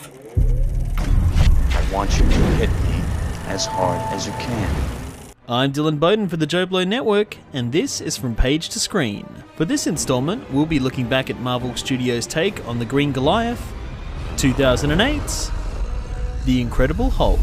I want you to hit me as hard as you can. I'm Dylan Bowden for the Joe Blow Network, and this is From Page to Screen. For this installment, we'll be looking back at Marvel Studios' take on The Green Goliath, 2008's The Incredible Hulk.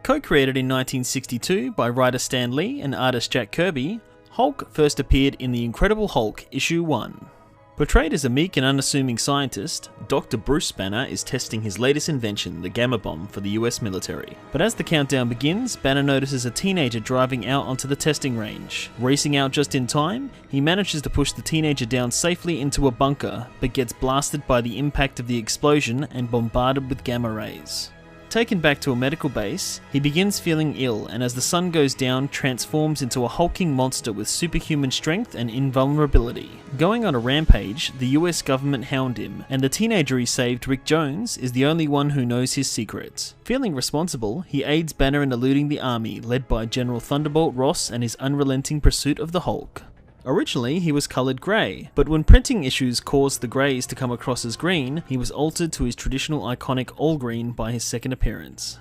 Co-created in 1962 by writer Stan Lee and artist Jack Kirby, Hulk first appeared in The Incredible Hulk Issue 1. Portrayed as a meek and unassuming scientist, Dr. Bruce Banner is testing his latest invention, the Gamma Bomb, for the US military. But as the countdown begins, Banner notices a teenager driving out onto the testing range. Racing out just in time, he manages to push the teenager down safely into a bunker, but gets blasted by the impact of the explosion and bombarded with gamma rays. Taken back to a medical base, he begins feeling ill and as the sun goes down transforms into a hulking monster with superhuman strength and invulnerability. Going on a rampage, the US government hound him, and the teenager he saved, Rick Jones, is the only one who knows his secrets. Feeling responsible, he aids Banner in eluding the army, led by General Thunderbolt Ross and his unrelenting pursuit of the Hulk. Originally, he was coloured grey, but when printing issues caused the greys to come across as green, he was altered to his traditional iconic all-green by his second appearance.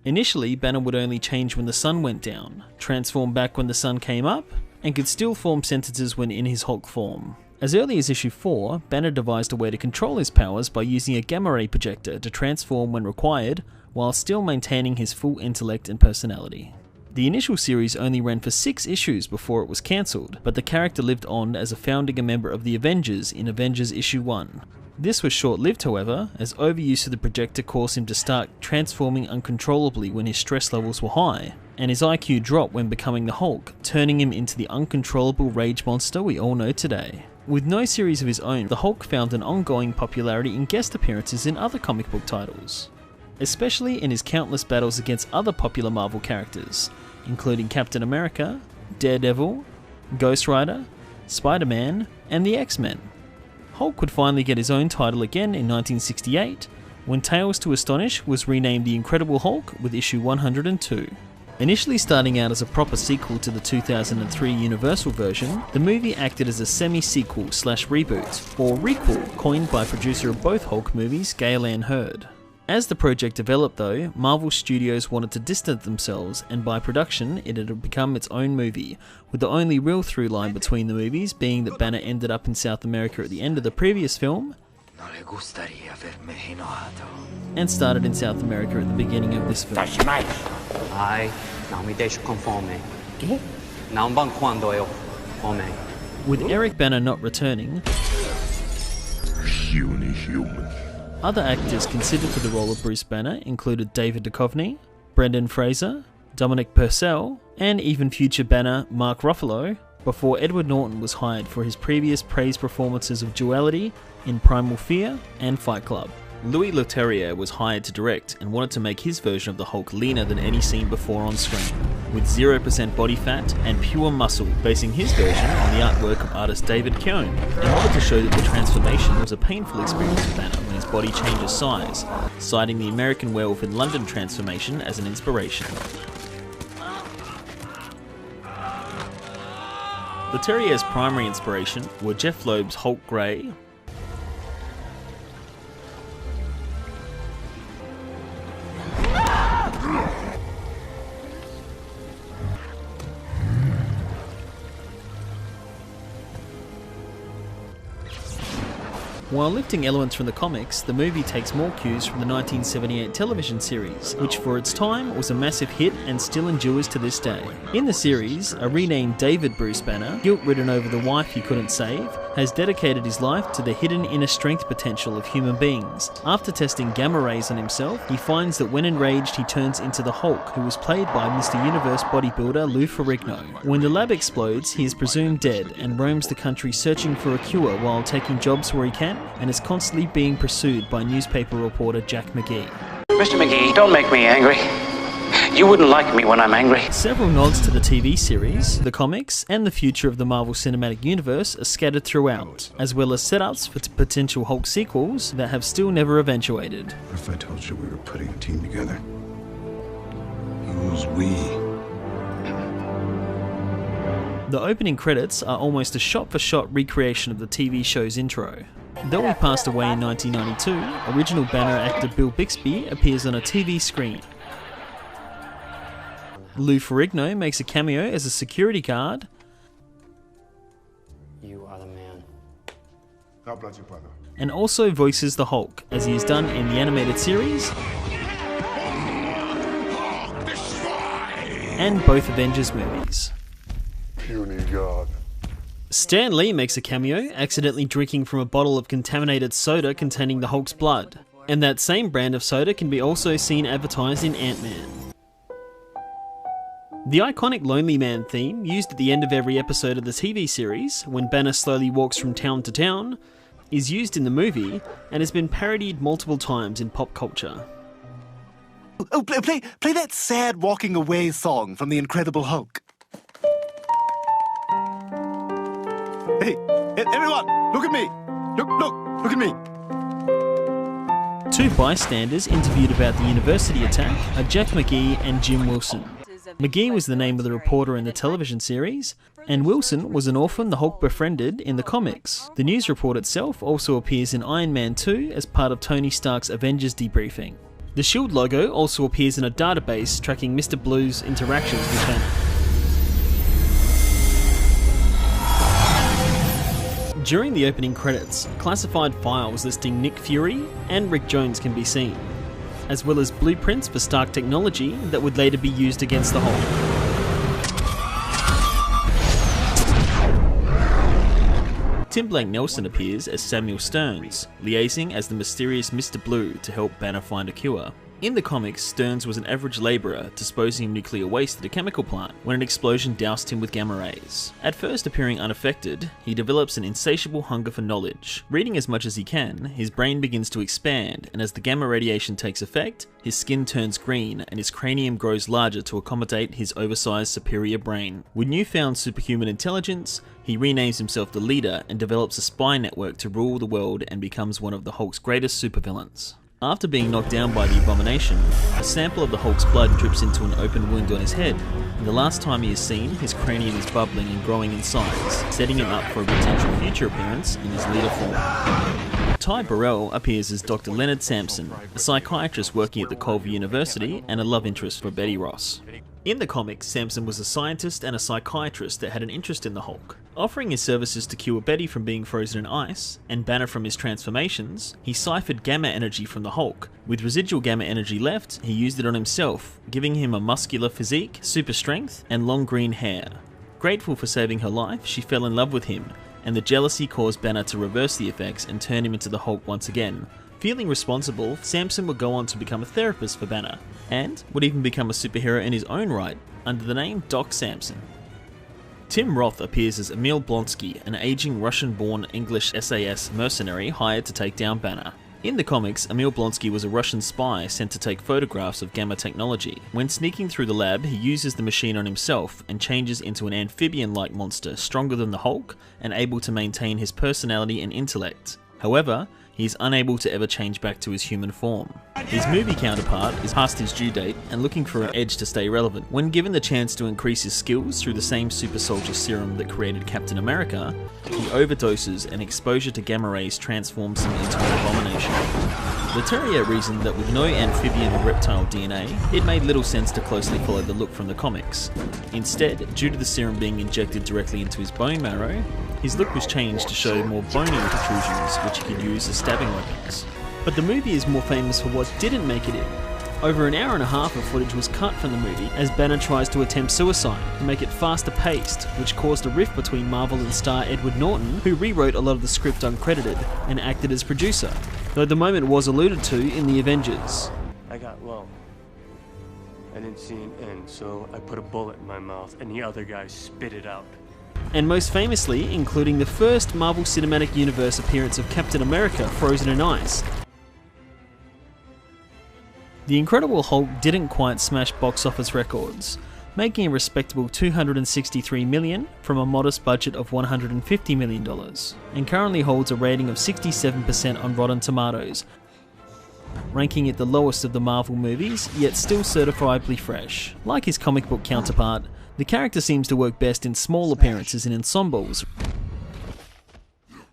Initially, Banner would only change when the sun went down, transform back when the sun came up, and could still form sentences when in his Hulk form. As early as issue 4, Banner devised a way to control his powers by using a gamma ray projector to transform when required, while still maintaining his full intellect and personality. The initial series only ran for 6 issues before it was cancelled, but the character lived on as a founding member of the Avengers in Avengers issue 1. This was short-lived however, as overuse of the projector caused him to start transforming uncontrollably when his stress levels were high, and his IQ dropped when becoming the Hulk, turning him into the uncontrollable rage monster we all know today. With no series of his own, the Hulk found an ongoing popularity in guest appearances in other comic book titles, especially in his countless battles against other popular Marvel characters, including Captain America, Daredevil, Ghost Rider, Spider-Man, and the X-Men. Hulk would finally get his own title again in 1968, when Tales to Astonish was renamed The Incredible Hulk with issue 102. Initially starting out as a proper sequel to the 2003 Universal version, the movie acted as a semi-sequel / reboot, or requel, coined by producer of both Hulk movies, Gale Anne Hurd. As the project developed though, Marvel Studios wanted to distance themselves, and by production it had become its own movie, with the only real through line between the movies being that Banner ended up in South America at the end of the previous film, and started in South America at the beginning of this film. Ai, não me deixo conforme. Não bang quando eu come. With Eric Banner not returning, Human. other actors considered for the role of Bruce Banner included David Duchovny, Brendan Fraser, Dominic Purcell, and even future Banner Mark Ruffalo, before Edward Norton was hired for his previous praised performances of duality in Primal Fear and Fight Club. Louis Leterrier was hired to direct and wanted to make his version of the Hulk leaner than any seen before on screen, with 0% body fat and pure muscle, basing his version on the artwork of artist David Keown, in order to show that the transformation was a painful experience for Banner when his body changes size, citing the American Werewolf in London transformation as an inspiration. Leterrier's primary inspiration were Jeff Loeb's Hulk Grey, While lifting elements from the comics, the movie takes more cues from the 1978 television series, which for its time was a massive hit and still endures to this day. In the series, a renamed David Bruce Banner, guilt-ridden over the wife he couldn't save, has dedicated his life to the hidden inner strength potential of human beings. After testing gamma rays on himself, he finds that when enraged he turns into the Hulk, who was played by Mr. Universe bodybuilder Lou Ferrigno. When the lab explodes, he is presumed dead and roams the country searching for a cure while taking jobs where he can, and is constantly being pursued by newspaper reporter Jack McGee. Mr. McGee, don't make me angry. You wouldn't like me when I'm angry. Several nods to the TV series, the comics, and the future of the Marvel Cinematic Universe are scattered throughout, as well as setups for potential Hulk sequels that have still never eventuated. What if I told you we were putting a team together? Who's we? The opening credits are almost a shot-for-shot recreation of the TV show's intro. Though he passed away in 1992, original Banner actor Bill Bixby appears on a TV screen. Lou Ferrigno makes a cameo as a security guard. You are the man. God bless you, brother. And also voices the Hulk, as he has done in the animated series and both Avengers movies. Puny God. Stan Lee makes a cameo, accidentally drinking from a bottle of contaminated soda containing the Hulk's blood. And that same brand of soda can be also seen advertised in Ant-Man. The iconic Lonely Man theme, used at the end of every episode of the TV series, when Banner slowly walks from town to town, is used in the movie and has been parodied multiple times in pop culture. Oh, play that sad walking away song from The Incredible Hulk. Hey, everyone, look at me. Look at me. Two bystanders interviewed about the university attack are Jeff McGee and Jim Wilson. McGee was the name of the reporter in the television series, and Wilson was an orphan the Hulk befriended in the comics. The news report itself also appears in Iron Man 2 as part of Tony Stark's Avengers debriefing. The SHIELD logo also appears in a database tracking Mr. Blue's interactions with Banner. During the opening credits, classified files listing Nick Fury and Rick Jones can be seen, as well as blueprints for Stark technology that would later be used against the Hulk. Tim Blake Nelson appears as Samuel Stearns, liaising as the mysterious Mr. Blue to help Banner find a cure. In the comics, Stearns was an average labourer disposing of nuclear waste at a chemical plant when an explosion doused him with gamma rays. At first appearing unaffected, he develops an insatiable hunger for knowledge. Reading as much as he can, his brain begins to expand, and as the gamma radiation takes effect, his skin turns green and his cranium grows larger to accommodate his oversized superior brain. With newfound superhuman intelligence, he renames himself the Leader and develops a spy network to rule the world and becomes one of the Hulk's greatest supervillains. After being knocked down by the Abomination, a sample of the Hulk's blood drips into an open wound on his head, and the last time he is seen, his cranium is bubbling and growing in size, setting him up for a potential future appearance in his Leader form. Ty Burrell appears as Dr. Leonard Sampson, a psychiatrist working at the Culver University and a love interest for Betty Ross. In the comics, Sampson was a scientist and a psychiatrist that had an interest in the Hulk. Offering his services to cure Betty from being frozen in ice, and Banner from his transformations, he ciphered gamma energy from the Hulk. With residual gamma energy left, he used it on himself, giving him a muscular physique, super strength, and long green hair. Grateful for saving her life, she fell in love with him, and the jealousy caused Banner to reverse the effects and turn him into the Hulk once again. Feeling responsible, Sampson would go on to become a therapist for Banner, and would even become a superhero in his own right, under the name Doc Samson. Tim Roth appears as Emil Blonsky, an aging Russian-born English SAS mercenary hired to take down Banner. In the comics, Emil Blonsky was a Russian spy sent to take photographs of gamma technology. When sneaking through the lab, he uses the machine on himself and changes into an amphibian-like monster stronger than the Hulk and able to maintain his personality and intellect. However, he is unable to ever change back to his human form. His movie counterpart is past his due date and looking for an edge to stay relevant. When given the chance to increase his skills through the same super soldier serum that created Captain America, he overdoses and exposure to gamma rays transforms him into an abomination. Leterrier reasoned that with no amphibian or reptile DNA, it made little sense to closely follow the look from the comics. Instead, due to the serum being injected directly into his bone marrow, his look was changed to show more bony protrusions which he could use as stabbing weapons. But the movie is more famous for what didn't make it in. Over an hour and a half of footage was cut from the movie as Banner tries to attempt suicide to make it faster paced, which caused a rift between Marvel and star Edward Norton, who rewrote a lot of the script uncredited and acted as producer, though the moment was alluded to in The Avengers. I got low. I didn't see an end, so I put a bullet in my mouth and the other guy spit it out. And most famously, including the first Marvel Cinematic Universe appearance of Captain America frozen in ice. The Incredible Hulk didn't quite smash box office records, making a respectable $263 million from a modest budget of $150 million, and currently holds a rating of 67% on Rotten Tomatoes, ranking it the lowest of the Marvel movies, yet still certifiably fresh. Like his comic book counterpart, the character seems to work best in small appearances and ensembles,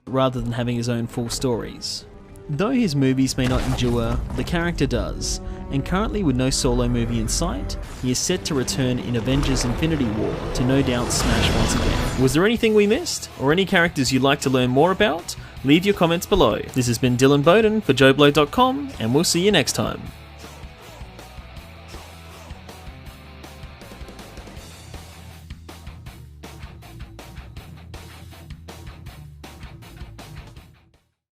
rather than having his own full stories. Though his movies may not endure, the character does, and currently with no solo movie in sight, he is set to return in Avengers Infinity War to no doubt smash once again. Was there anything we missed, or any characters you'd like to learn more about? Leave your comments below. This has been Dylan Bowden for JoBlo.com, and we'll see you next time.